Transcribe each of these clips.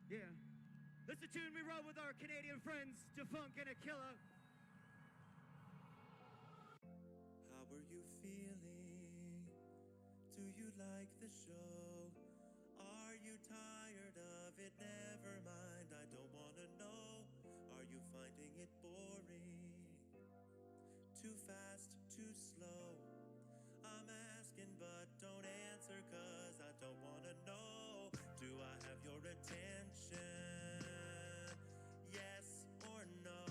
Yeah. That's the tune we wrote with our Canadian friends, Defunk and Aquila. How are you feeling? Do you like the show? Are you tired of it? Never mind, I don't wanna know. Are you finding it boring? Too fast, too slow? I'm asking but don't answer cause I don't wanna know. Do I have your attention? Yes or no?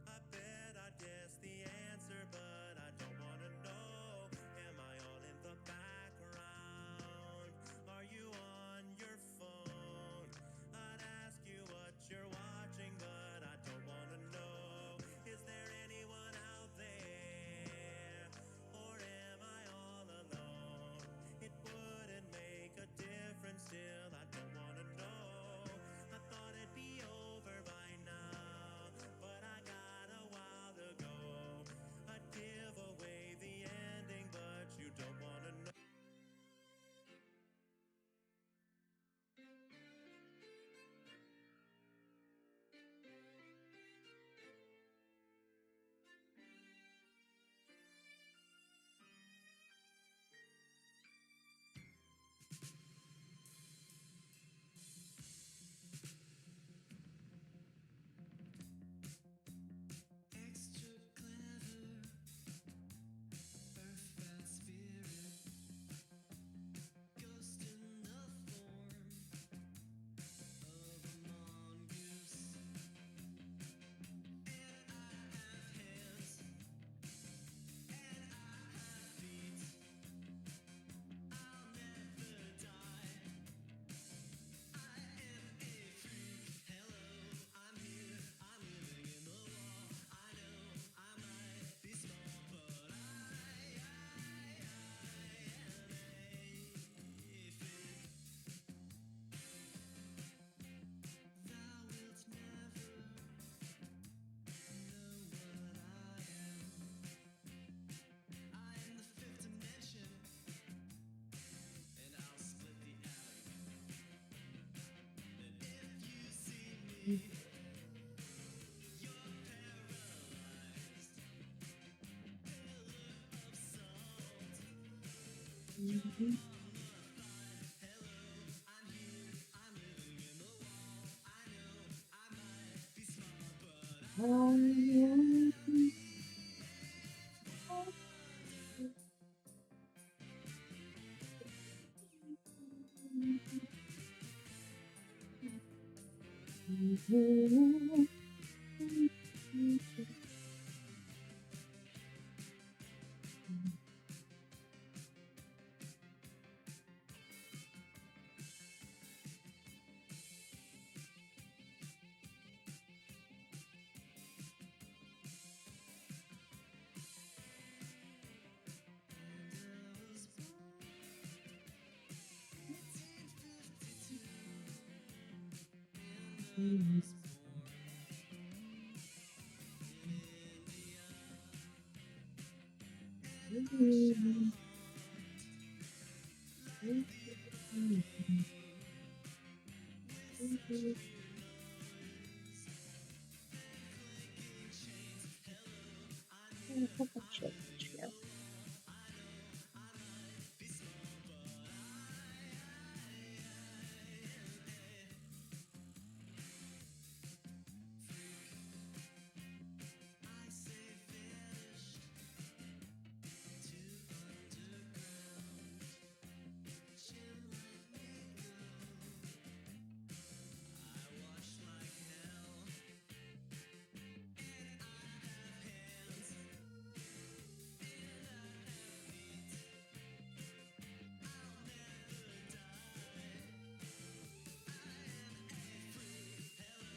I bet I'd guess the answer but I don't wanna know. Am I all in the background? Are you on your phone? I'd ask you what you're watching but I don't wanna know. Is there anyone out there? Or am I all alone? It wouldn't make a difference still, I don't wanna know. I thought it'd be over by now, but I got a while to go. I'd give away the ending, but you don't wanna know. Extra clever, earthbound spirit, ghost in the form of a mongoose. And I have hands, and I have feet. I'll never die. I am a freak. Hello, I'm here. I'm living in the wall. I know I might be small, but I am a freak. Thou wilt never know what I am. I am the fifth dimension, and I'll split the atom. And if you see me, you're paralyzed. Pillar of salt. Hello, I'm here. I'm living in the wall. I know I might be small, but I was born 1852, and I was born in India, and I shall haunt like the arcane with such weird noise and clanking chains. Hello, I'm here. I'm living in the wall. I know I might be small, but I say fetish to underground. Chill like me go. I wash like hell, and I have hands, and I have feet. I'll never die. I am a freak. Hello,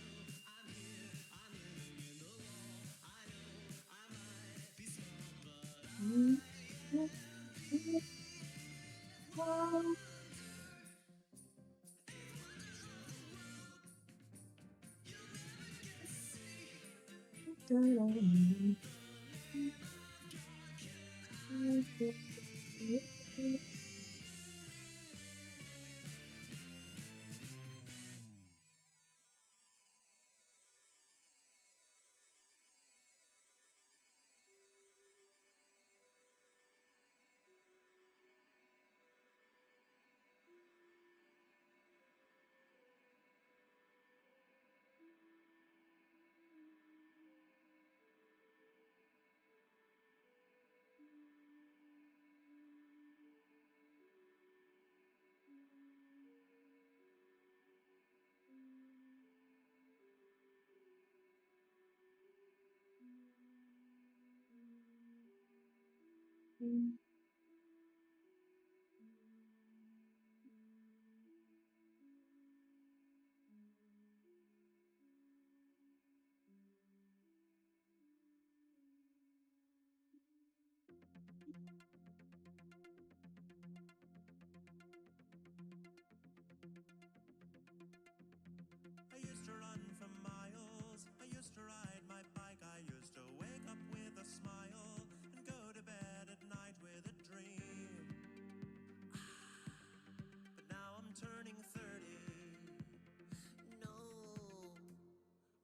I'm here. I'm living in the wall. I know I might be small, but you'll never get to see. I used to run for miles. I used to ride my bike. I used to wake up with a smile and go to bed at night with a dream. But now I'm turning 30. No.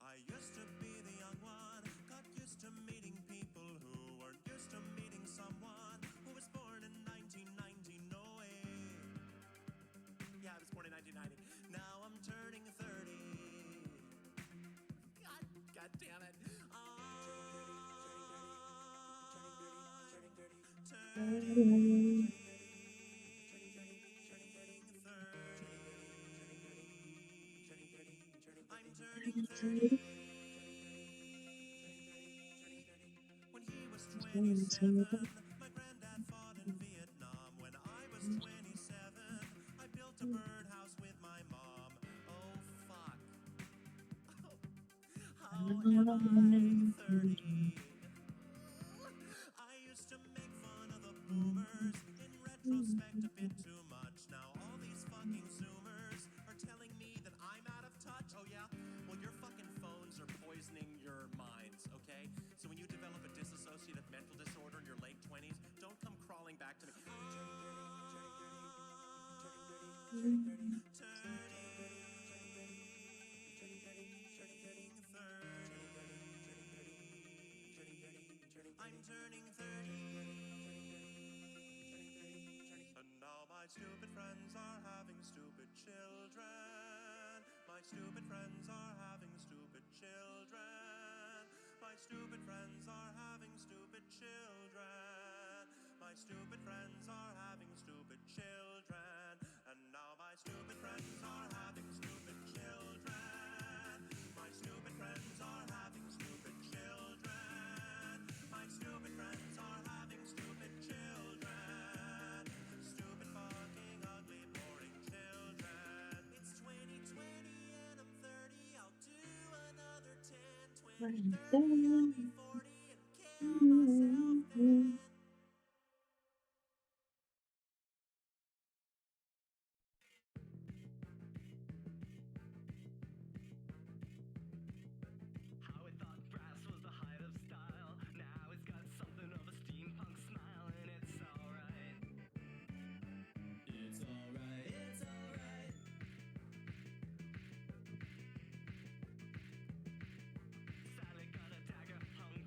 I used to be the young one. Got used to meeting people who weren't used to meeting someone who was born in 1990. No way. Yeah, I was born in 1990. Now I'm turning 30. God damn it. Turning 30. I'm turning 30. When he was 27, my granddad fought in Vietnam. When I was 27, I built a birdhouse with my mom. Oh, fuck. How am I 30? I used to make fun of the boomers. In retrospect, a bit too much. Now all these fucking zoomers are telling me that I'm out of touch. Oh yeah? Well, your fucking phones are poisoning your minds, okay? So when you develop a dissociative mental disorder in your late 20s, don't come crawling back to me. I'm turning 30. And now my stupid friends are having stupid children. My stupid friends are having stupid children. My stupid friends are having stupid children. My stupid friends are having stupid children. And now my stupid friends are having stupid children. My stupid friends are having stupid children. My stupid friends are having stupid children. Stupid fucking ugly boring children. It's 2020 and I'm 30. I'll do another 10, 20, 30. I'll be 40 and kill myself then. How it thought brass was the height of style. Now it's got something of a steampunk smile, and it's alright. It's alright. It's alright. Sally got a dagger hung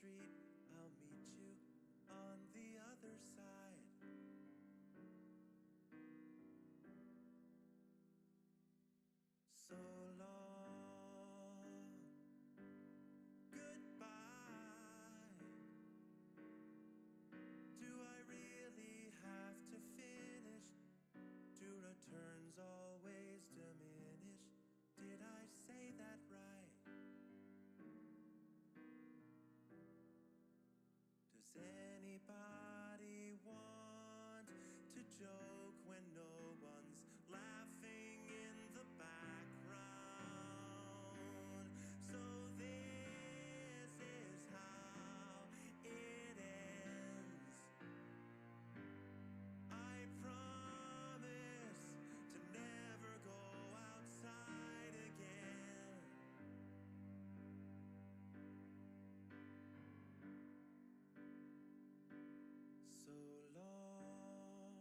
street. I'll meet you on the other side. So long, goodbye. Do I really have to finish? Do returns always diminish? Did I say that right? Does anybody want to joke when no one's laughing in the background? So this is how it ends. I promise to never go outside again. So long.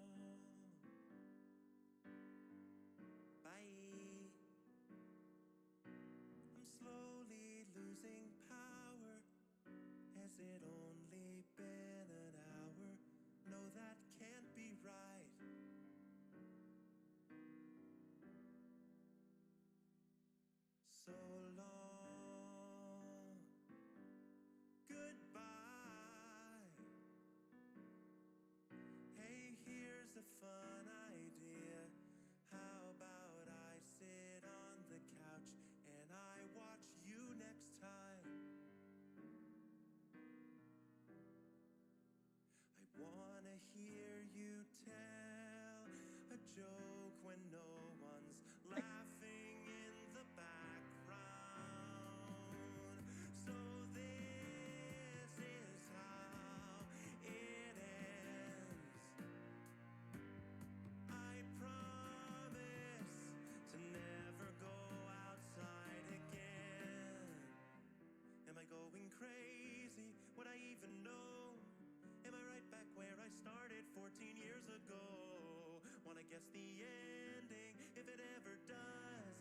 Bye. I'm slowly losing power. Has it only been an hour? No, that can't be right. So long. Goodbye. Hey, here's a fun idea. How about I sit on the couch and I watch you next time? I wanna hear you tell a joke when no one's laughing in the background. So this is how it ends. I promise to never go outside again. Am I going crazy? Would I even know? Am I right back where I started 14 years ago? Wanna guess the ending, if it ever does.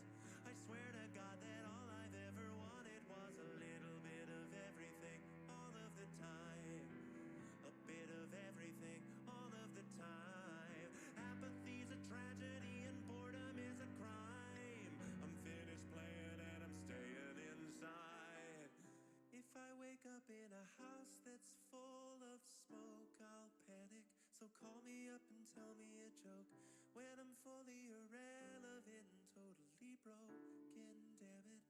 I swear to God that all I've ever wanted was a little bit of everything, all of the time. A bit of everything, all of the time. Apathy's a tragedy and boredom is a crime. I'm finished playing and I'm staying inside. If I wake up in a house that's full of smoke, I'll panic. So call me up and tell me a joke. When I'm fully irrelevant, totally broken, damn it.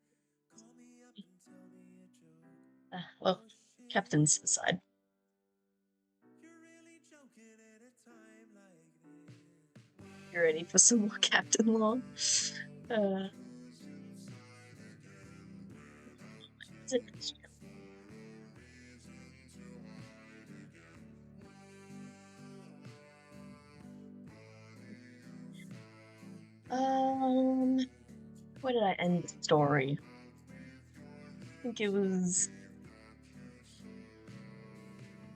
Call me up and tell me a joke. Well, Oh shit, Captain's aside. you're really joking at a time like this. You ready for some more Captain Law? Where did I end the story? I think it was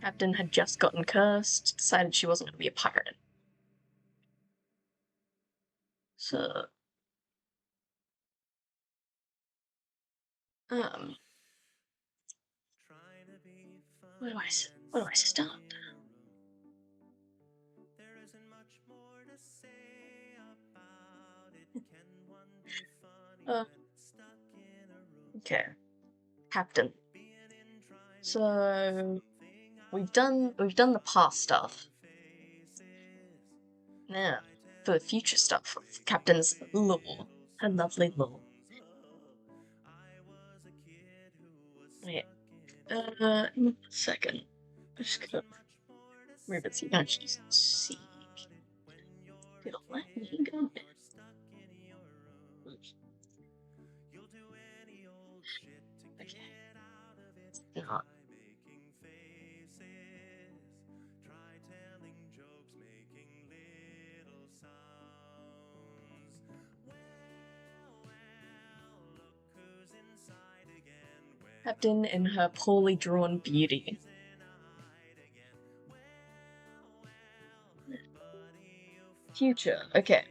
Captain had just gotten cursed, decided she wasn't going to be a pirate. So, where do I start? There isn't much more to say about it. Can one be funny when stuck in a room? Okay, Captain. Being in trying to So we've done the past stuff. Now, for the future stuff of Captain's lore, her lovely lore. Wait, one second. I'm just gonna move it so you can actually see. It'll let me go. Oops. Okay. It's not. Captain in her poorly drawn beauty. Future, okay.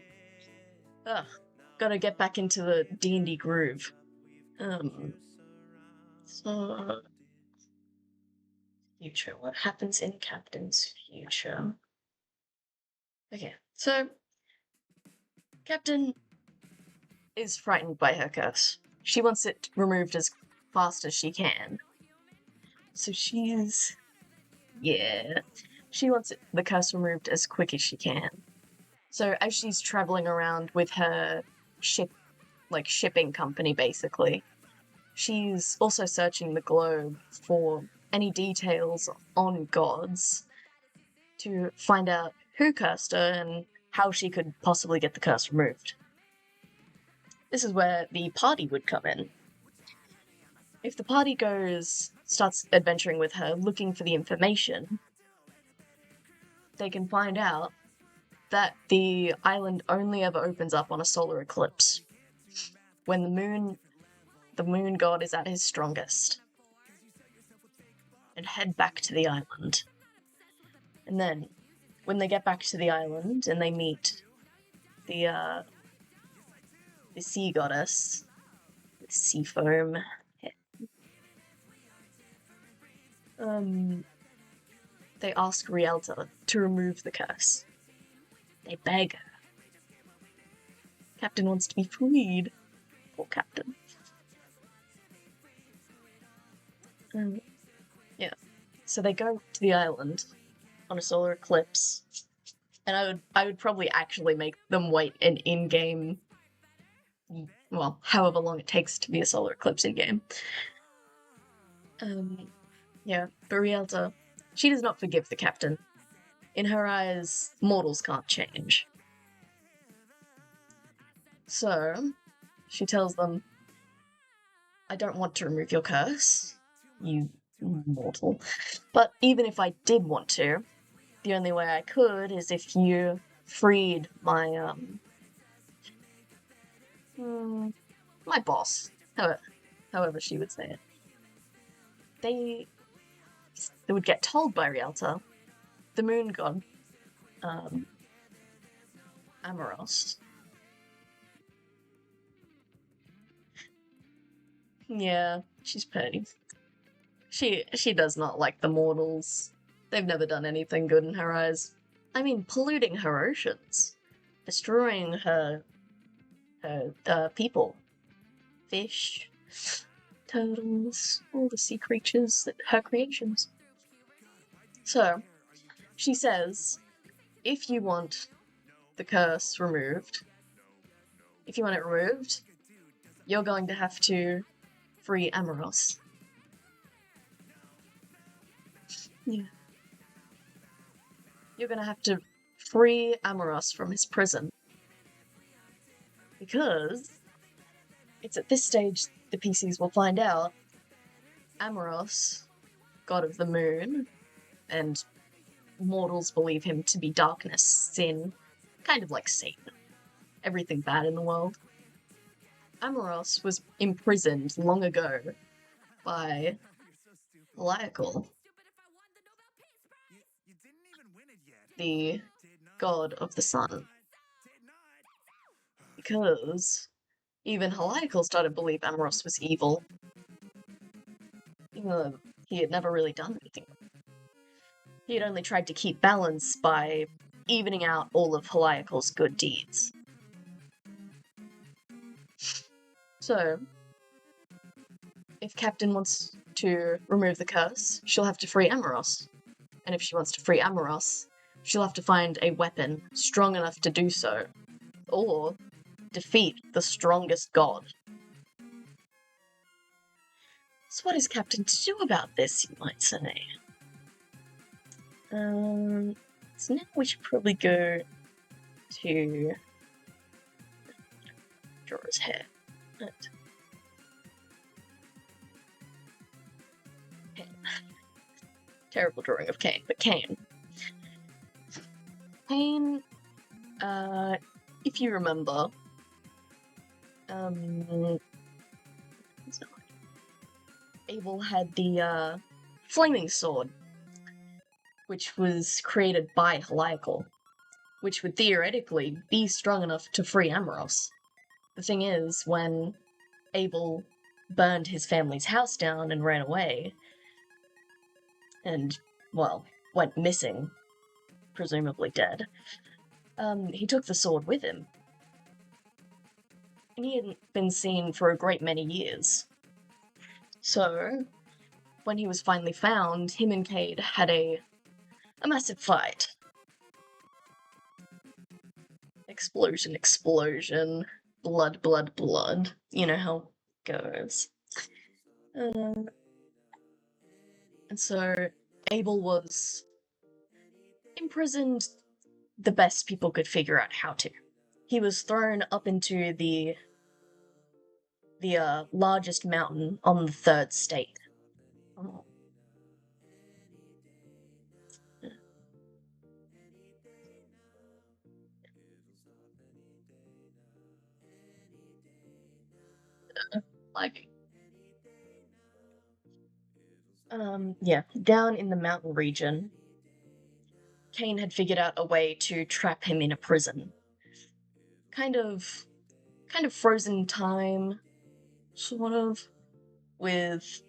Ugh, gotta get back into the D&D groove. So Future. What happens in Captain's future? Okay, so Captain is frightened by her curse. She wants it removed as fast as she can. So she wants the curse removed as quick as she can. So as she's traveling around with her shipping company, basically, she's also searching the globe for any details on gods to find out who cursed her and how she could possibly get the curse removed. This is where the party would come in. If the party starts adventuring with her, looking for the information, they can find out that the island only ever opens up on a solar eclipse, when the moon god is at his strongest, and head back to the island. And then, when they get back to the island and they meet the sea goddess, the sea foam, they ask Rialta to remove the curse. They beg her. Captain wants to be freed. Poor Captain. Yeah. So they go to the island on a solar eclipse, and I would probably actually make them wait an in-game, well, however long it takes to be a solar eclipse in-game. Yeah, but Rialta, she does not forgive the captain. In her eyes, mortals can't change. So, she tells them, I don't want to remove your curse, you mortal. But even if I did want to, the only way I could is if you freed my, my boss, however she would say it. They would get told by Rialta, the moon god, Amoros. Yeah, she's petty. She does not like the mortals. They've never done anything good in her eyes. I mean, polluting her oceans. Destroying her people. Fish, turtles, all the sea creatures, her creations. So, she says, if you want the curse removed, if you want it removed, you're going to have to free Amoros. Yeah. You're gonna have to free Amoros from his prison. Because it's at this stage the PCs will find out Amoros, god of the moon, and mortals believe him to be darkness, sin, kind of like Satan. Everything bad in the world. Amoros was imprisoned long ago by Heliacal, the god of the sun. Because even Heliacal started to believe Amoros was evil, even though he had never really done anything. He had only tried to keep balance by evening out all of Heliacal's good deeds. So, if Captain wants to remove the curse, she'll have to free Amoros. And if she wants to free Amoros, she'll have to find a weapon strong enough to do so, or defeat the strongest god. So what is Captain to do about this, you might say? So now we should probably go to draw his hair. Right. Terrible drawing of Cain, but Cain. Cain, if you remember, Abel had the flaming sword, which was created by Heliacal, which would theoretically be strong enough to free Amoros. The thing is, when Abel burned his family's house down and ran away, and, well, went missing, presumably dead, he took the sword with him. And he hadn't been seen for a great many years. So, when he was finally found, him and Cade had a massive fight. Explosion, explosion, blood, blood, blood. You know how it goes. And so, Abel was imprisoned the best people could figure out how to. He was thrown up into the largest mountain on the third state. Oh. Like, yeah, down in the mountain region, Cain had figured out a way to trap him in a prison. Kind of frozen time, sort of, with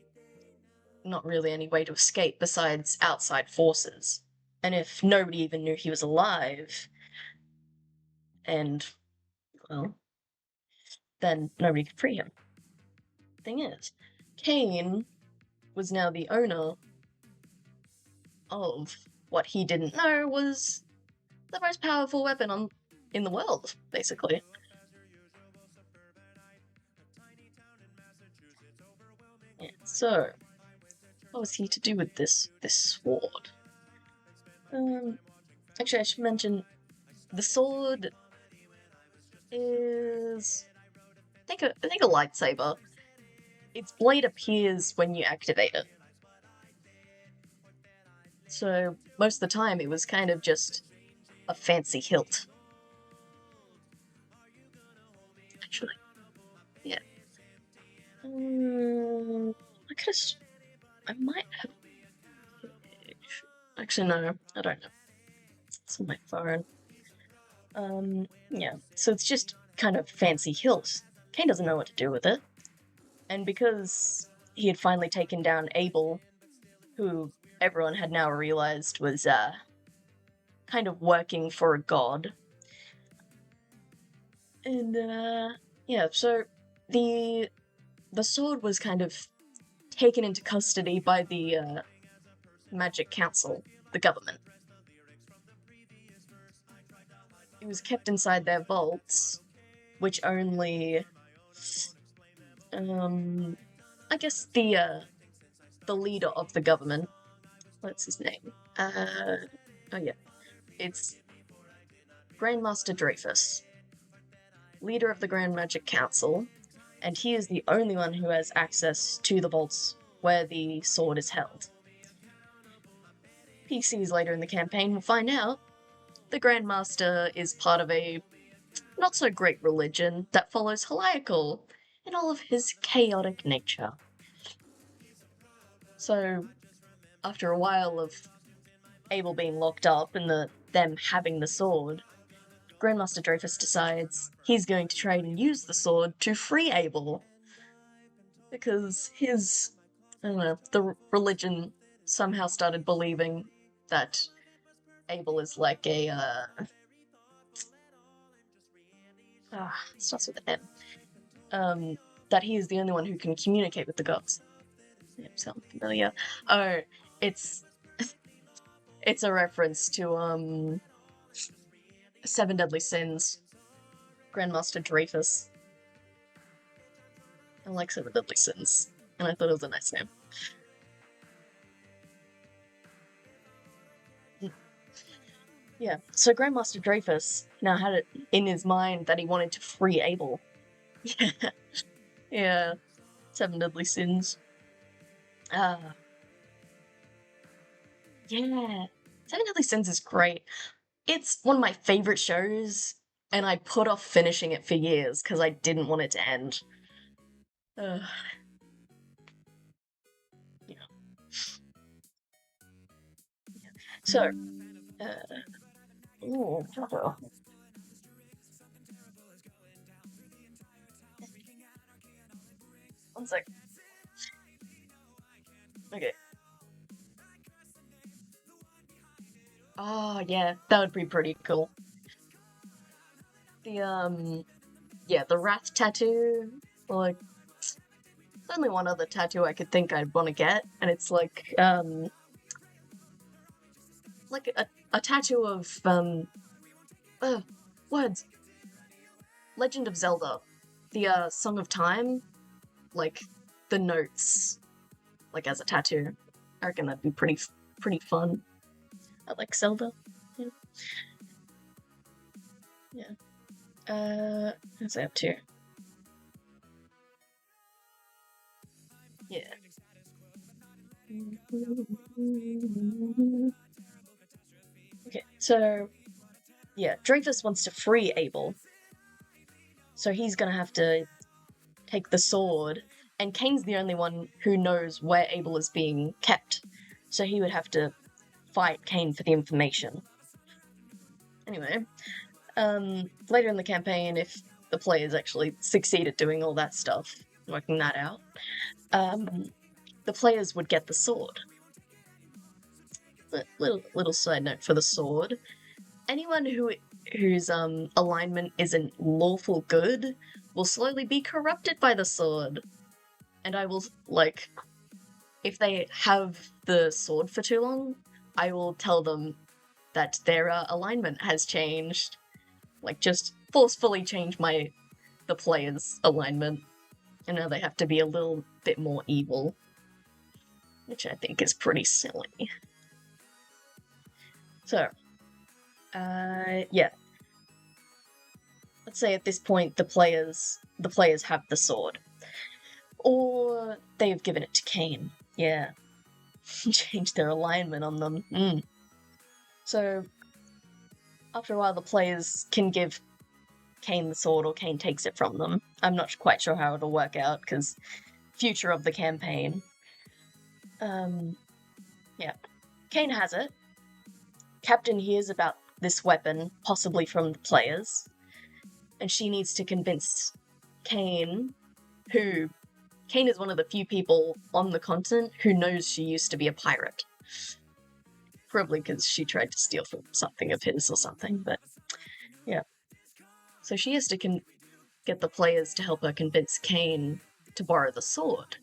not really any way to escape besides outside forces. And if nobody even knew he was alive, and, well, then nobody could free him. Thing is, Cain was now the owner of what he didn't know was the most powerful weapon in the world, basically. Yeah, so, what was he to do with this sword? Actually, I should mention, the sword is, I think a lightsaber. Its blade appears when you activate it. So, most of the time, it was kind of just a fancy hilt. Actually, yeah. I might have... Actually, no, I don't know. It's on my phone. Yeah, so it's just kind of fancy hilt. Cain doesn't know what to do with it. And because he had finally taken down Abel, who everyone had now realized was, kind of working for a god. And, yeah, so the sword was kind of taken into custody by the, Magic Council, the government. It was kept inside their vaults, which only, I guess the leader of the government, what's his name? Oh yeah, it's Grandmaster Dreyfus, leader of the Grand Magic Council, and he is the only one who has access to the vaults where the sword is held. PCs later in the campaign will find out the Grandmaster is part of a not-so-great religion that follows Heliacal in all of his chaotic nature. So, after a while of Abel being locked up and them having the sword, Grandmaster Dreyfus decides he's going to try and use the sword to free Abel. Because his, I don't know, the religion somehow started believing that Abel is like a, starts with an M. That he is the only one who can communicate with the gods. Yeah, sound familiar? Oh, it's a reference to, Seven Deadly Sins. Grandmaster Dreyfus. I like Seven Deadly Sins, and I thought it was a nice name. Yeah, so Grandmaster Dreyfus now had it in his mind that he wanted to free Abel. Yeah. Yeah. Seven Deadly Sins. Yeah. Seven Deadly Sins is great. It's one of my favorite shows, and I put off finishing it for years because I didn't want it to end. Yeah. So, ooh, Jojo. One sec. Okay. Oh, yeah, that would be pretty cool. Yeah, the Wrath tattoo, like, there's only one other tattoo I could think I'd want to get, and it's like a tattoo of, words. Legend of Zelda. The, Song of Time, like, the notes, like, as a tattoo. I reckon that'd be pretty fun. I like Zelda. Yeah. Yeah. What's I up to? Yeah. Okay, so yeah, Dreyfus wants to free Abel. So he's gonna have to take the sword, and Kane's the only one who knows where Abel is being kept. So he would have to fight Kane for the information. Anyway, later in the campaign, if the players actually succeed at doing all that stuff, working that out, the players would get the sword. Little side note for the sword: anyone whose alignment isn't lawful good will slowly be corrupted by the sword. And I will, like, if they have the sword for too long, I will tell them that their alignment has changed. Like, just forcefully change the player's alignment. And now they have to be a little bit more evil. Which I think is pretty silly. So, yeah. Let's say at this point the players have the sword. Or they've given it to Kane. Yeah. Change their alignment on them. So, after a while the players can give Kane the sword, or Kane takes it from them. I'm not quite sure how it'll work out, because future of the campaign. Yeah. Kane has it. Captain hears about this weapon, possibly from the players, and she needs to convince Kane, who... Kane is one of the few people on the continent who knows she used to be a pirate. Probably because she tried to steal from something of his or something, but yeah. So she has to get the players to help her convince Kane to borrow the sword.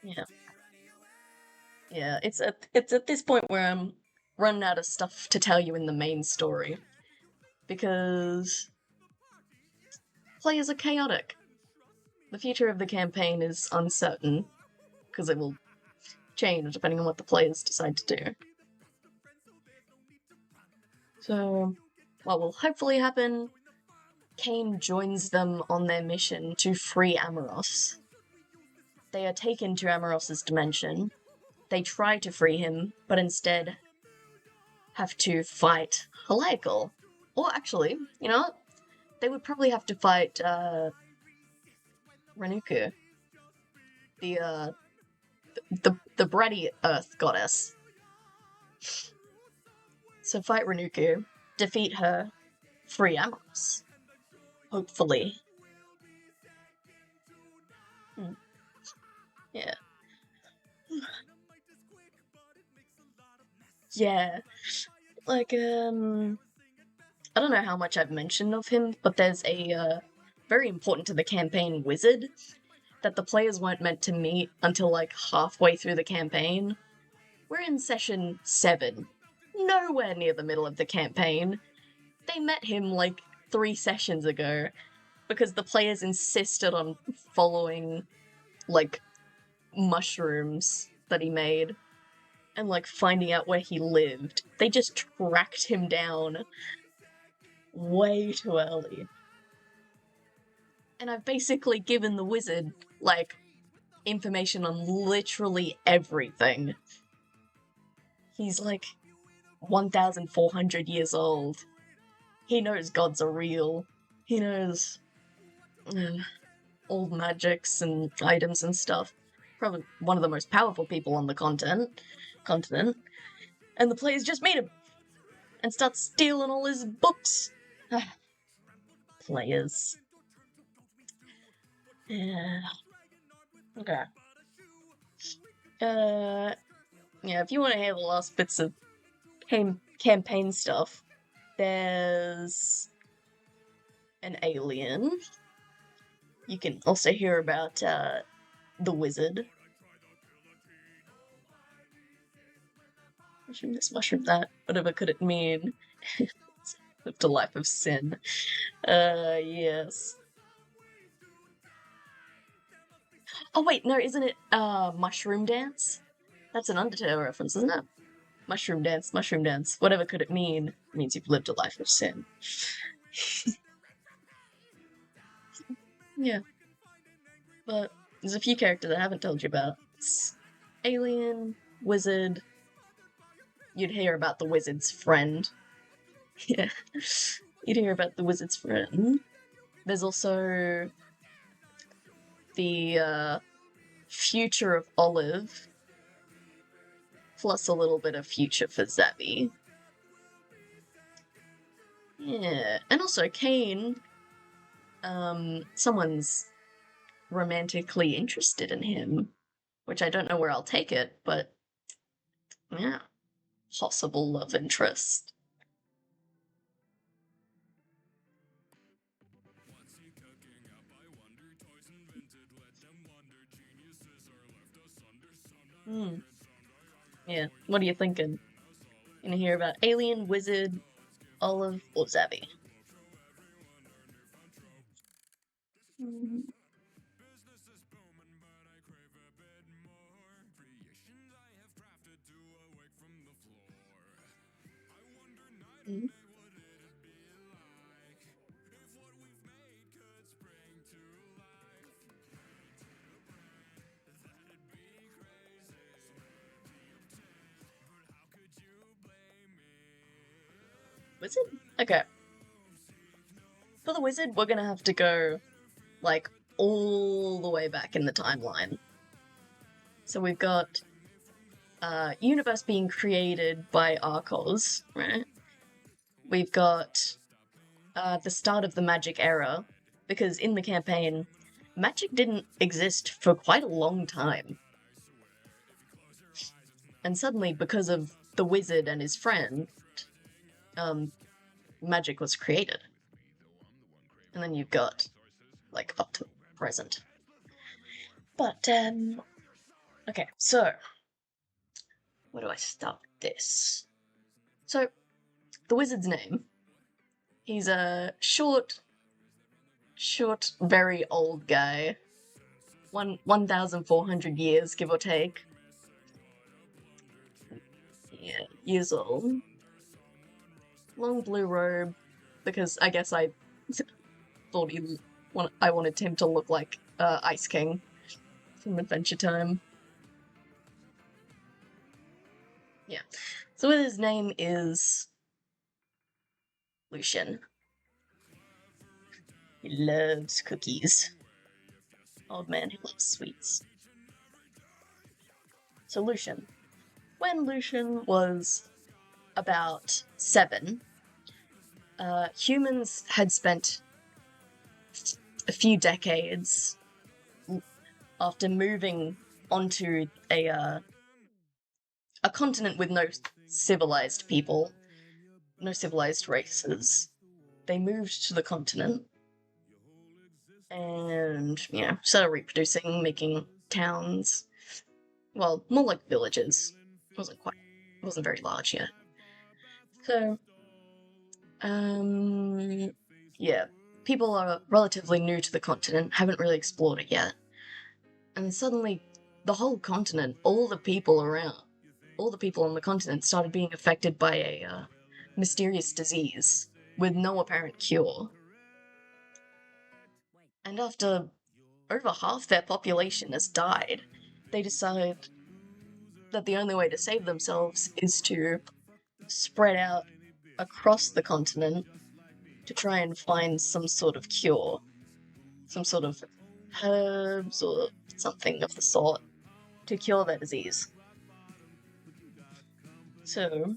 Yeah. Yeah, it's at this point where I'm running out of stuff to tell you in the main story. Because players are chaotic. The future of the campaign is uncertain, because it will change depending on what the players decide to do. So, what will hopefully happen, Kane joins them on their mission to free Amoros. They are taken to Amoros's dimension. They try to free him, but instead have to fight Heliacal. Or actually, you know what? They would probably have to fight, Renuku. The bratty Earth goddess. So fight Renuku, defeat her, free Amoros. Hopefully. Yeah. Yeah. Like, I don't know how much I've mentioned of him, but there's a, very important to the campaign wizard that the players weren't meant to meet until, like, halfway through the campaign. We're in session 7. Nowhere near the middle of the campaign. They met him, like, 3 sessions ago, because the players insisted on following, like, mushrooms that he made, and, like, finding out where he lived. They just tracked him down way too early. And I've basically given the wizard, like, information on literally everything. He's, like, 1,400 years old. He knows gods are real. He knows old magics and items and stuff. Probably one of the most powerful people on the continent. And the players just meet him and start stealing all his books. Players. Yeah. Okay. Yeah, if you want to hear the last bits of campaign stuff, there's an alien. You can also hear about the wizard. Mushroom this, mushroom that. Whatever could it mean? Lived a life of sin. Yes. Oh wait, no, isn't it Mushroom Dance? That's an Undertale reference, isn't it? Mushroom Dance, Mushroom Dance. Whatever could it mean? It means you've lived a life of sin. Yeah. But there's a few characters I haven't told you about. It's alien, wizard. You'd hear about the wizard's friend. Yeah. You'd hear about the wizard's friend. There's also the future of Olive, plus a little bit of future for Zabby. Yeah, and also Kane. Someone's romantically interested in him, which I don't know where I'll take it, but yeah, possible love interest. Yeah, what are you thinking? Gonna hear about alien, wizard, Olive, or Zabby? Wizard? Okay. For the wizard, we're gonna have to go, like, all the way back in the timeline. So we've got universe being created by Arcos, right? We've got the start of the magic era, because in the campaign, magic didn't exist for quite a long time. And suddenly, because of the wizard and his friend, magic was created. And then you've got, like, up to present. But, okay, so, where do I start this? So, the wizard's name, he's a short, very old guy. 1,400 years, give or take. Yeah, years old. Long blue robe, because I guess I thought I wanted him to look like Ice King from Adventure Time. Yeah. So his name is Lucian. He loves cookies. Old man who loves sweets. So Lucian. When Lucian was about 7, humans had spent a few decades after moving onto a continent with no civilized people, no civilized races. They moved to the continent and, started reproducing, making towns. Well, more like villages. It wasn't very large yet. So, yeah, people are relatively new to the continent, haven't really explored it yet. And suddenly, the whole continent, all the people on the continent started being affected by a mysterious disease with no apparent cure. And after over half their population has died, they decide that the only way to save themselves is to spread out across the continent to try and find some sort of cure. Some sort of herbs or something of the sort to cure their disease. So,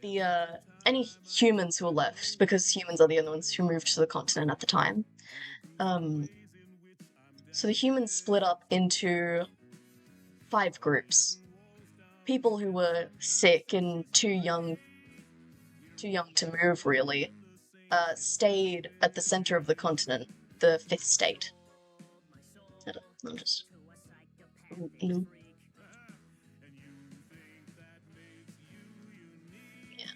any humans who were left, because humans are the only ones who moved to the continent at the time, so the humans split up into 5 groups. People who were sick and too young to move, really, stayed at the center of the continent, the 5th state. I'm just... Yeah.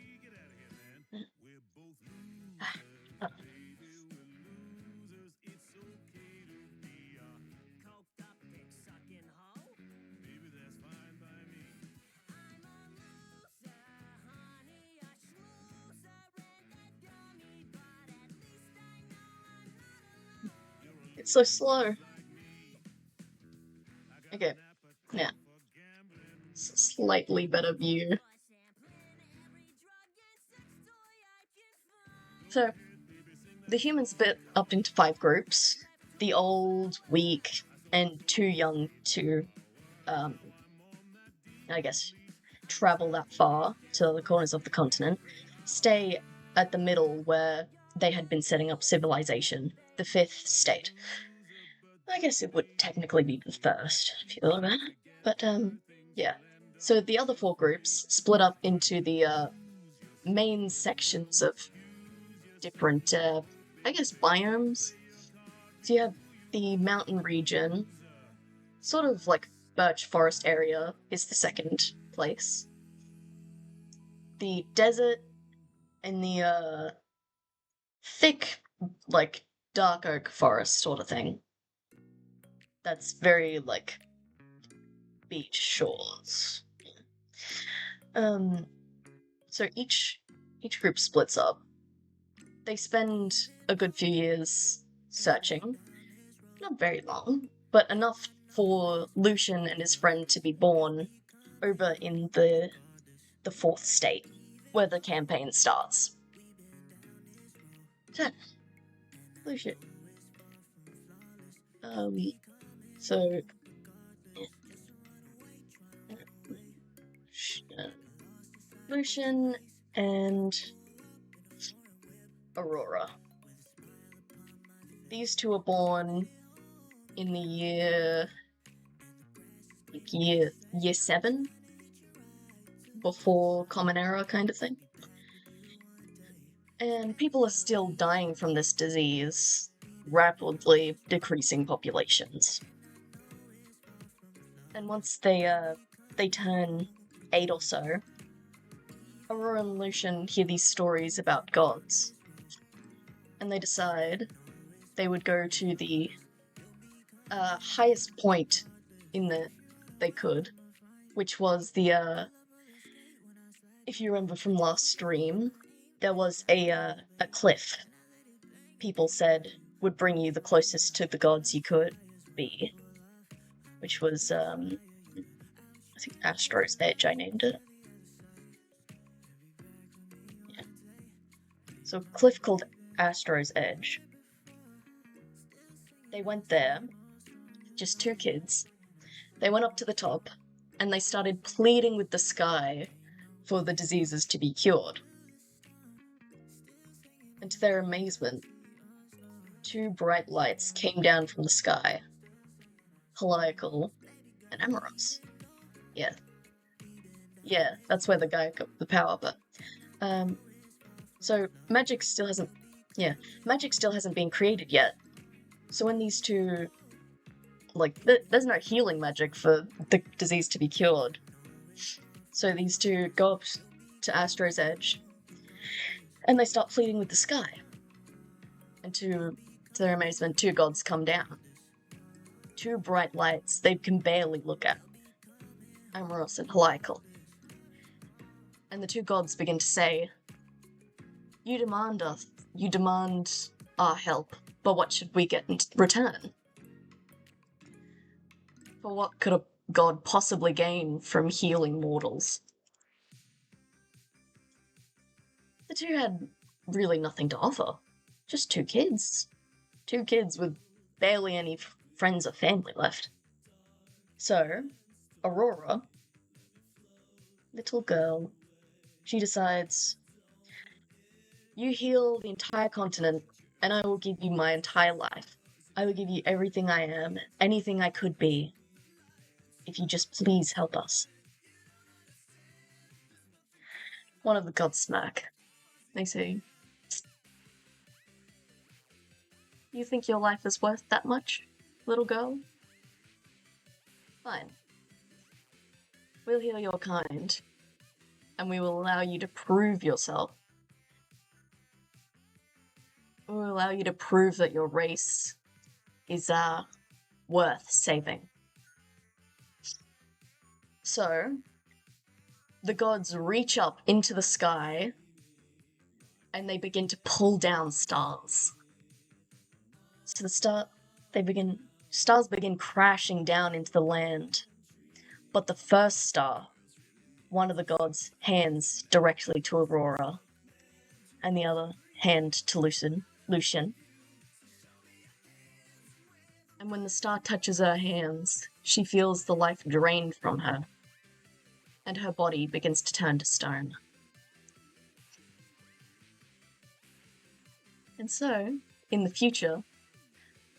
It's so slow. Okay, yeah. Slightly better view. So, the humans split up into 5 groups. The old, weak, and too young to, I guess, travel that far to the corners of the continent, stay at the middle where they had been setting up civilization, the 5th state. I guess it would technically be the 1st, if you look at it. But, yeah. So the other 4 groups split up into the main sections of different, I guess, biomes. So you have the mountain region, sort of like birch forest area is the 2nd place. The desert and the thick, like, dark oak forest sort of thing. That's very, like, beach shores. So each group splits up. They spend a good few years searching. Not very long, but enough for Lucian and his friend to be born over in the 4th state, where the campaign starts. So, Lucian. So... Lucian and Aurora. These two are born in the year 7 before Common Era kind of thing. And people are still dying from this disease, rapidly decreasing populations. And once they turn 8 or so, Aurora and Lucian hear these stories about gods, and they decide they would go to the highest point they could, which was the, if you remember from last stream, there was a cliff people said would bring you the closest to the gods you could be, which was, I think Astro's Edge, I named it. Yeah. So, a cliff called Astro's Edge. They went there, just 2 kids. They went up to the top, and they started pleading with the sky for the diseases to be cured. And to their amazement, 2 bright lights came down from the sky. Heliacal and Amoros. Yeah, that's where the guy got the power, but... So, magic still hasn't been created yet. So when these 2... Like, there's no healing magic for the disease to be cured. So these 2 go up to Astro's Edge, and they start pleading with the sky. And to their amazement, 2 gods come down. 2 bright lights they can barely look at. Amoros and Heliacal. And the 2 gods begin to say, you demand our help, but what should we get in return? For what could a god possibly gain from healing mortals? The 2 had really nothing to offer. Just 2 kids. 2 kids with barely any friends or family left. So, Aurora, little girl, she decides, you heal the entire continent, and I will give you my entire life. I will give you everything I am, anything I could be. if you just please help us. One of the gods smirk. They say, "You think your life is worth that much, little girl? Fine. We'll heal your kind, and we will allow you to prove yourself. We'll allow you to prove that your race is, worth saving." So, the gods reach up into the sky, and they begin to pull down stars. So stars begin crashing down into the land. But the first star, one of the gods hands directly to Aurora, and the other hand to Lucian. And when the star touches her hands, she feels the life drained from her, and her body begins to turn to stone. And so, in the future,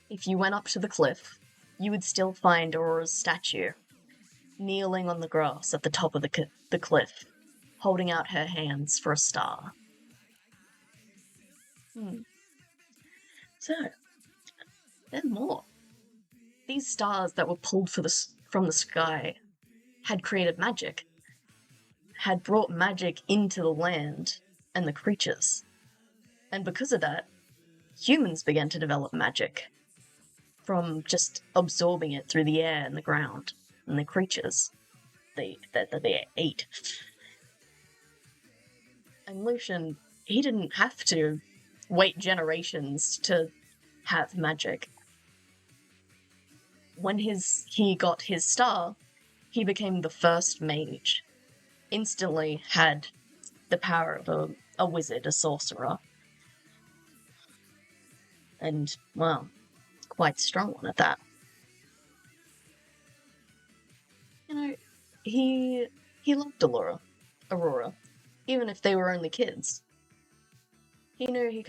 if you went up to the cliff, you would still find Aurora's statue, kneeling on the grass at the top of the cliff, holding out her hands for a star. So, then more. These stars that were pulled from the sky had created magic, had brought magic into the land and the creatures. And because of that, humans began to develop magic from just absorbing it through the air and the ground and the creatures that they ate. And Lucian, he didn't have to wait generations to have magic. When he got his star, he became the first mage. Instantly had the power of a wizard, a sorcerer. And, well, quite strong one at that. You know, he loved Aurora, even if they were only kids. He knew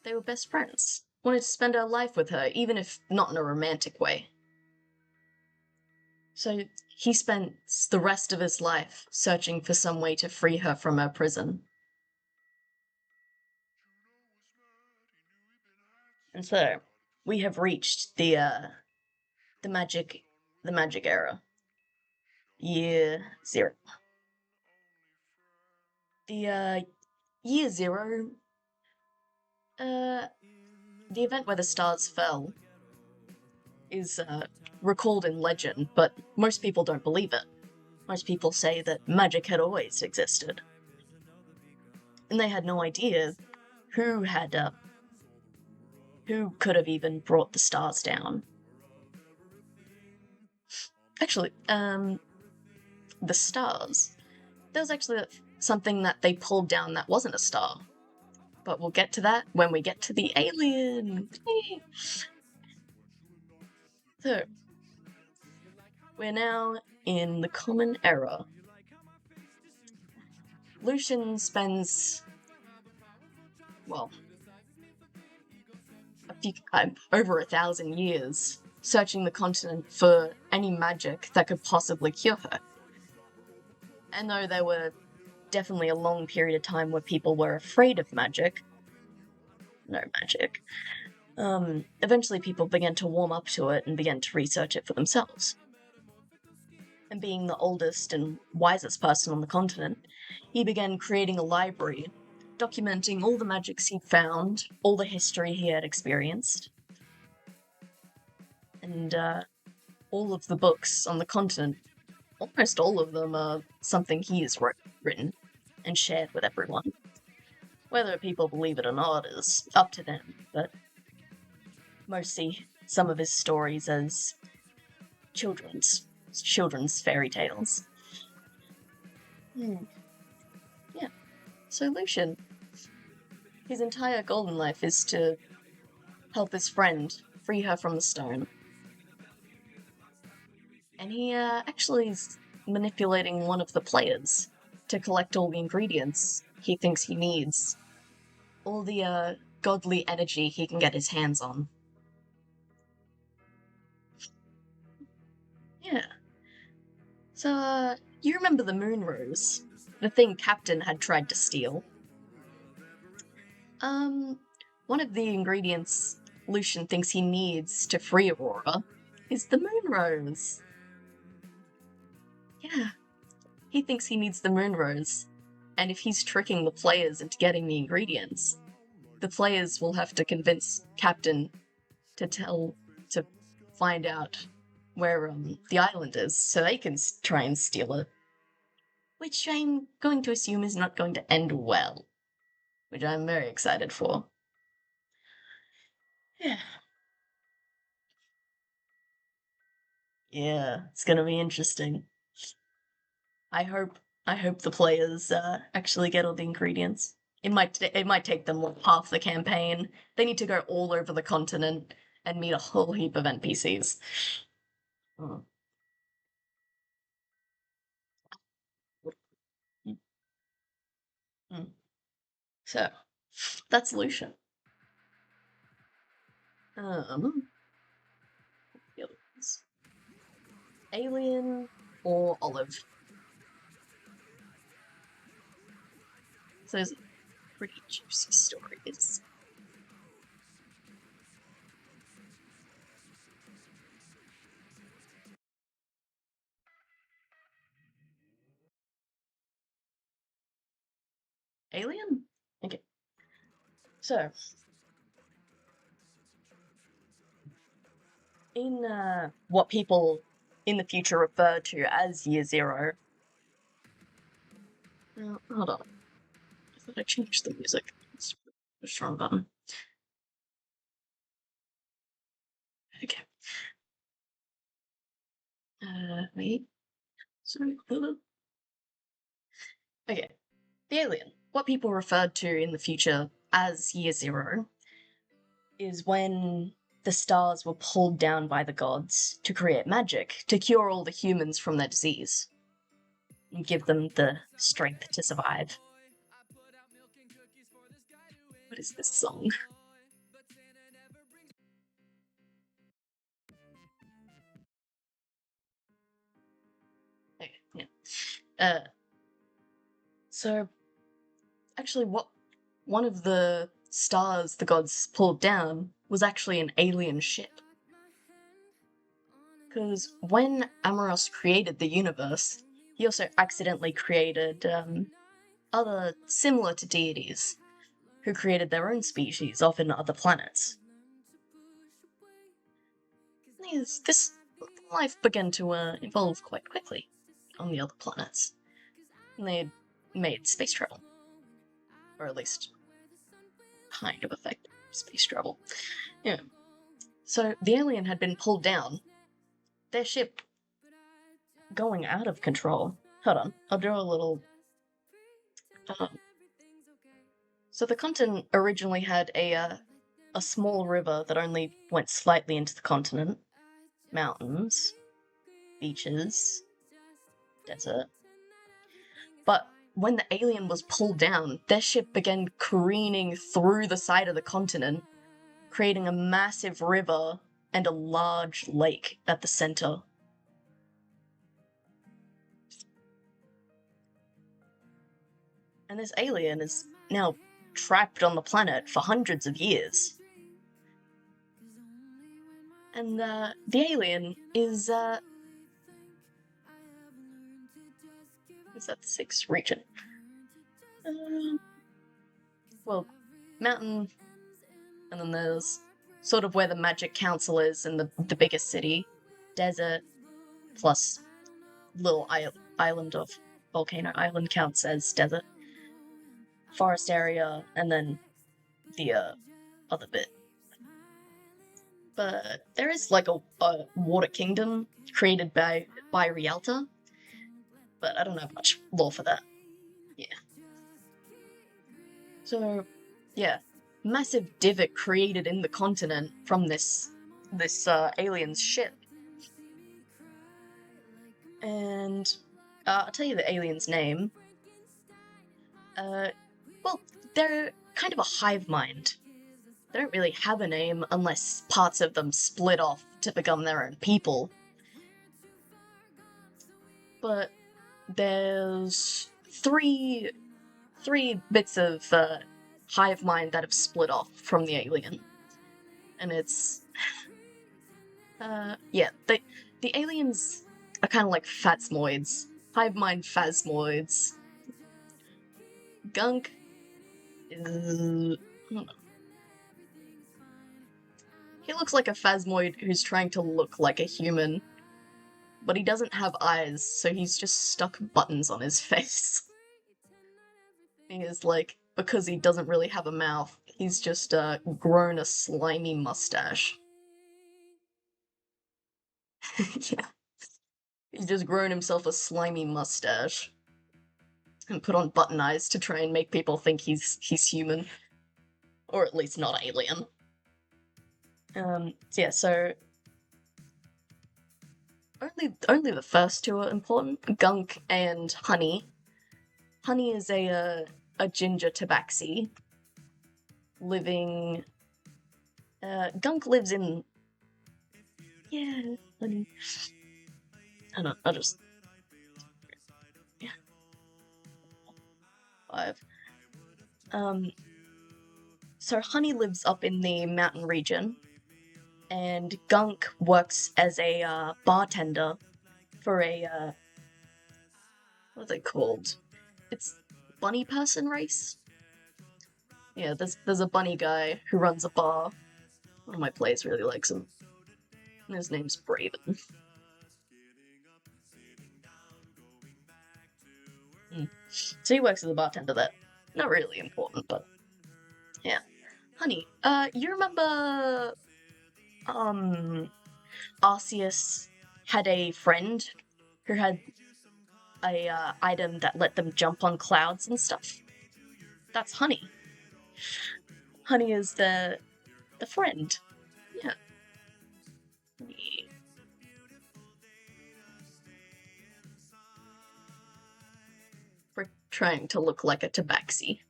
they were best friends. Wanted to spend her life with her, even if not in a romantic way. So he spent the rest of his life searching for some way to free her from her prison. And so, we have reached the magic era. Year 0. The year 0, the event where the stars fell is recalled in legend, but most people don't believe it. Most people say that magic had always existed. And they had no idea who could have even brought the stars down. Actually, the stars, there was actually something that they pulled down that wasn't a star. But we'll get to that when we get to the alien. So, we're now in the Common Era. Lucian spends, well, over 1,000 years searching the continent for any magic that could possibly cure her. And though there were definitely a long period of time where people were afraid of magic, eventually people began to warm up to it and began to research it for themselves. And being the oldest and wisest person on the continent, he began creating a library, documenting all the magics he'd found, all the history he had experienced, and all of the books on the continent. Almost all of them are something he has written and shared with everyone. Whether people believe it or not is up to them, but most see some of his stories as children's fairy tales. Yeah. So Lucian, his entire goal in life is to help his friend free her from the stone. And he actually is manipulating one of the players to collect all the ingredients he thinks he needs. All the godly energy he can get his hands on. Yeah. So, you remember the moon rose? The thing Captain had tried to steal? One of the ingredients Lucian thinks he needs to free Aurora is the moon rose. Yeah. He thinks he needs the moon rose. And if he's tricking the players into getting the ingredients, the players will have to convince Captain to find out where the island is, so they can try and steal it. Which I'm going to assume is not going to end well. Which I'm very excited for. Yeah. Yeah, it's gonna be interesting. I hope the players actually get all the ingredients. It might take them like half the campaign. They need to go all over the continent and meet a whole heap of NPCs. Oh. Mm. So that's Lucian. The other ones. Alien or Olive. So those are pretty juicy stories. Alien? Okay. So, in what people in the future refer to as Year Zero. Hold on. I thought I changed the music. It's a strong button. Okay. Wait. Sorry. Okay. The alien. What people referred to in the future as Year Zero is when the stars were pulled down by the gods to create magic to cure all the humans from their disease and give them the strength to survive. What is this song? Okay, yeah. So, actually, one of the stars the gods pulled down was actually an alien ship. Because when Amoros created the universe, he also accidentally created other similar to deities who created their own species off in other planets. This life began to evolve quite quickly on the other planets. And they made space travel. Or at least kind of effective space travel. Yeah. So the alien had been pulled down. Their ship going out of control. Hold on, I'll draw a little... So the continent originally had a small river that only went slightly into the continent. Mountains, beaches, desert. But when the alien was pulled down, their ship began careening through the side of the continent, creating a massive river and a large lake at the center. And this alien is now trapped on the planet for hundreds of years. And the alien is that the 6th region? Well, mountain, and then there's sort of where the magic council is in the biggest city. Desert, plus little island of Volcano Island counts as desert. Forest area, and then the other bit. But there is like a water kingdom created by Rialta, but I don't have much lore for that. Yeah. So, yeah, massive divot created in the continent from this alien's ship. And I'll tell you the alien's name. Well, they're kind of a hive mind. They don't really have a name unless parts of them split off to become their own people. but there's three bits of hive mind that have split off from the alien, and it's yeah, the aliens are kind of like phasmoids, hive mind phasmoids. Gunk is, I don't know. He looks like a phasmoid who's trying to look like a human, but he doesn't have eyes, so he's just stuck buttons on his face. He is like, because he doesn't really have a mouth, he's just grown a slimy mustache. Yeah. He's just grown himself a slimy mustache. And put on button eyes to try and make people think he's human. Or at least not alien. Yeah, so only the first two are important. Gunk and Honey. Honey is a ginger tabaxi living. Gunk lives in. Yeah, Honey. I don't. I'll just. Yeah. 5. So Honey lives up in the mountain region, and Gunk works as a bartender for a what's it called? It's bunny person race. Yeah, there's a bunny guy who runs a bar. One of my players really likes him. And his name's Braven. So he works as a bartender there. Not really important, but yeah. Honey, you remember Arceus had a friend who had a item that let them jump on clouds and stuff? That's Honey. Honey is the friend. Yeah. For trying to look like a tabaxi.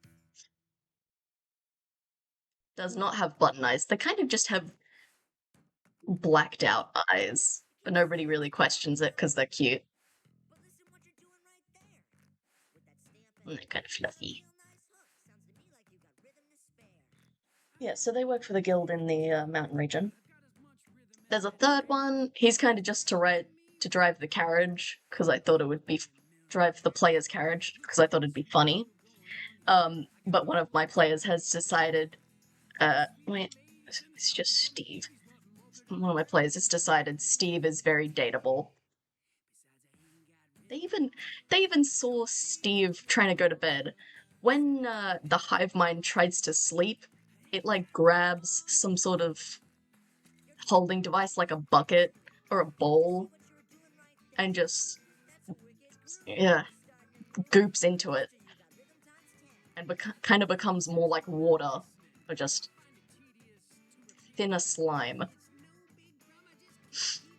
Does not have button eyes. They kind of just have blacked out eyes, but nobody really questions it because they're cute. And they're kind of fluffy. Yeah, so they work for the guild in the mountain region. There's a third one. He's kind of just to drive the carriage because I thought it would be drive the player's carriage because I thought it'd be funny. But one of my players has decided. Wait, it's just Steve. One of my players has decided Steve is very dateable. They even saw Steve trying to go to bed. When the hive mind tries to sleep, it like grabs some sort of holding device like a bucket or a bowl and just goops into it and kind of becomes more like water or just thinner slime.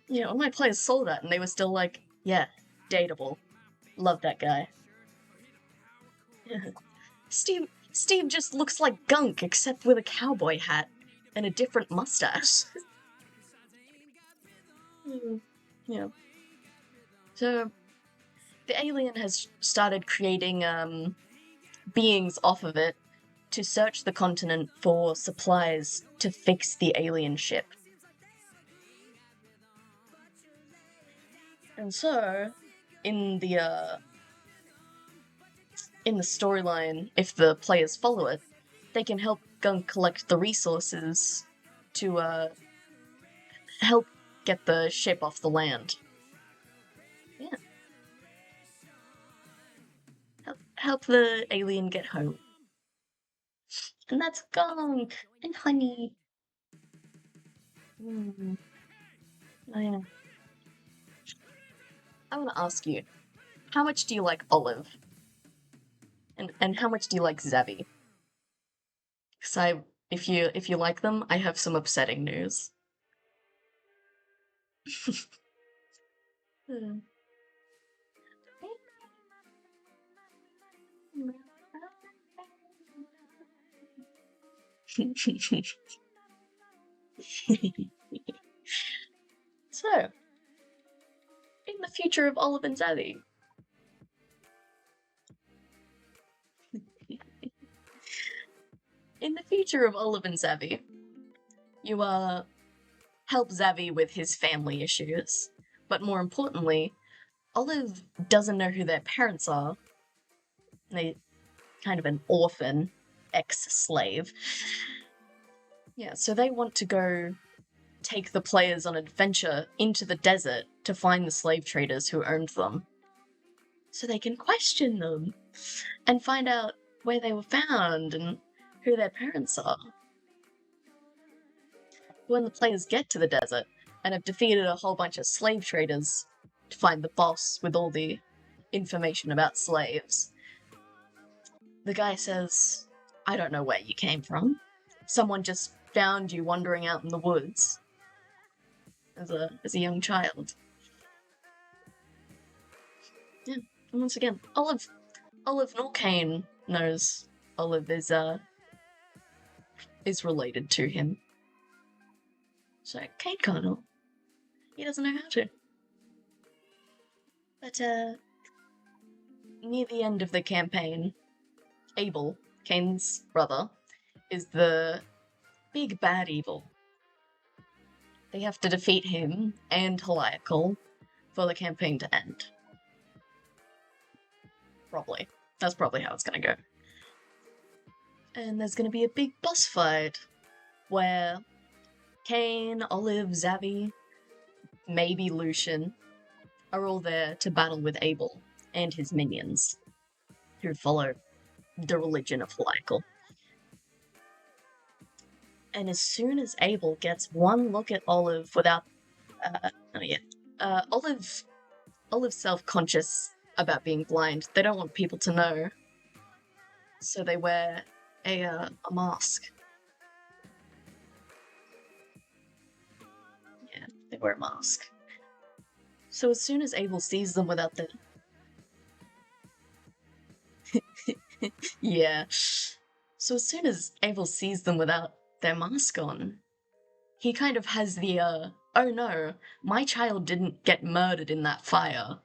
Yeah, all my players saw that and they were still like, yeah, dateable. Love that guy. Yeah. Steve just looks like Gunk except with a cowboy hat and a different mustache. Yeah. So the alien has started creating beings off of it to search the continent for supplies to fix the alien ship. And so, in the storyline, if the players follow it, they can help Gunk collect the resources to help get the ship off the land. Yeah. Help the alien get home. And that's Gunk and Honey. Oh yeah. I want to ask you, how much do you like Olive? And how much do you like Zavi? Because if you like them, I have some upsetting news. So, in the future of Olive and Zaddy. In the future of Olive and Zavy, you help Zavy with his family issues, but more importantly, Olive doesn't know who their parents are. They kind of an orphan, ex-slave. Yeah, so they want to go take the players on an adventure into the desert to find the slave traders who owned them, so they can question them and find out where they were found and who their parents are. When the players get to the desert and have defeated a whole bunch of slave traders to find the boss with all the information about slaves, the guy says, "I don't know where you came from. Someone just found you wandering out in the woods as a young child." Yeah, and once again, Olive Norcane knows Olive is related to him. So Kane can't know. He doesn't know how to. But near the end of the campaign, Abel, Kane's brother, is the big bad evil. They have to defeat him and Heliacal for the campaign to end. Probably. That's probably how it's gonna go. And there's gonna be a big boss fight where Kane, Olive, Zavy, maybe Lucian are all there to battle with Abel and his minions, who follow the religion of Heliacal. And as soon as Abel gets one look at Olive without... Olive's self-conscious about being blind. They don't want people to know. So they wear a mask. Yeah, they wear a mask. So as soon as Abel sees them without the... yeah. So as soon as Abel sees them without their mask on, he kind of has the, oh no, my child didn't get murdered in that fire.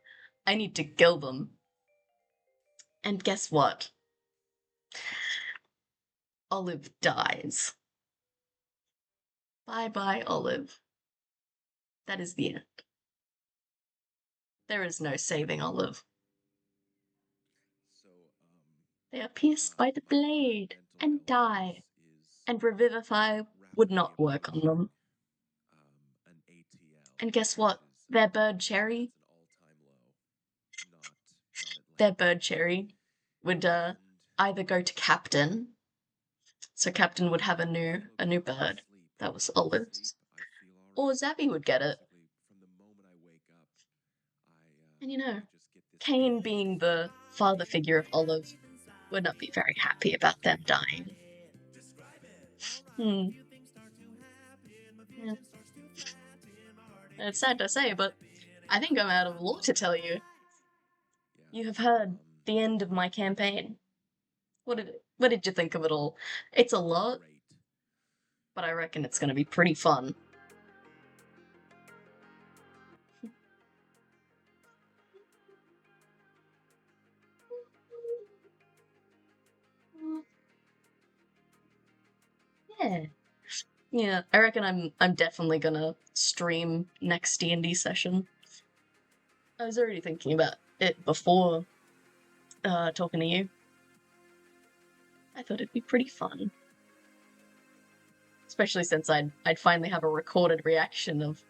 I need to kill them. And guess what? Olive dies. Bye-bye, Olive. That is the end. There is no saving Olive. They are pierced by the blade and die, and Revivify would not work on them. And guess what? Their bird cherry would either go to Captain, so Captain would have a new bird that was Olive's, or Zabby would get it. And you know, Kane, being the father figure of Olive, would not be very happy about them dying. Yeah. It's sad to say, but I think I'm out of lore to tell you. You have heard the end of my campaign. What did you think of it all? It's a lot, but I reckon it's gonna be pretty fun. Yeah, I reckon I'm definitely gonna stream next D&D session. I was already thinking about it before talking to you. I thought it'd be pretty fun. Especially since I'd finally have a recorded reaction of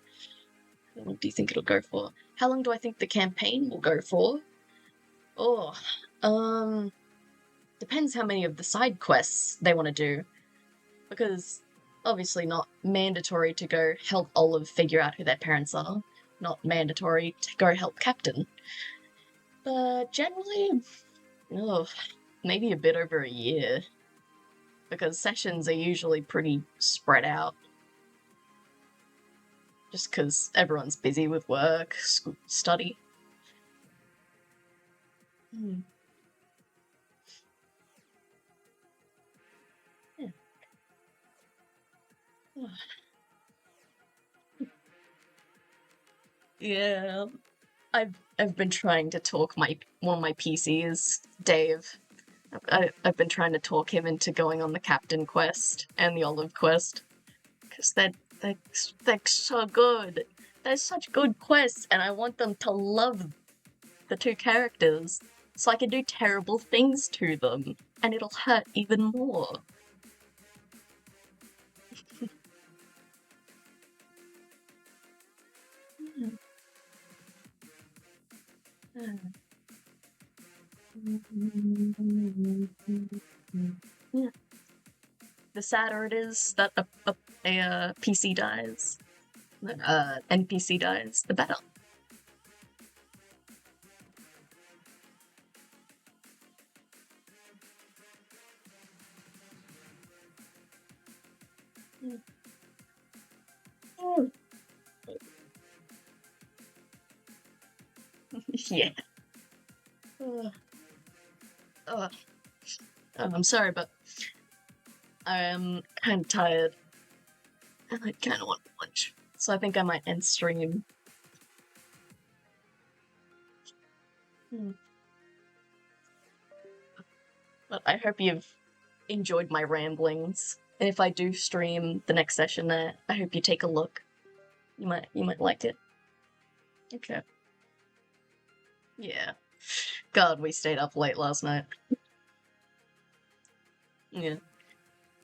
how long do you think it'll go for? How long do I think the campaign will go for? Oh, depends how many of the side quests they want to do. Because obviously not mandatory to go help Olive figure out who their parents are. Not mandatory to go help Captain. But generally, maybe a bit over a year. Because sessions are usually pretty spread out. Just because everyone's busy with work, study. Yeah. I've been trying to talk one of my PCs, Dave. I've been trying to talk him into going on the Captain quest and the Olive quest, because they're so good. They're such good quests, and I want them to love the two characters, so I can do terrible things to them, and it'll hurt even more. Yeah. The sadder it is that a PC dies, NPC dies, the better. Yeah. I'm sorry, but I am kind of tired, and I kind of want lunch, so I think I might end stream. But I hope you've enjoyed my ramblings, and if I do stream the next session there, I hope you take a look. You might like it. Okay. Yeah. God, we stayed up late last night. Yeah.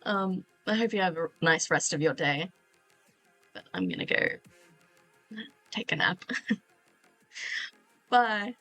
I hope you have a nice rest of your day. But I'm gonna go take a nap. Bye.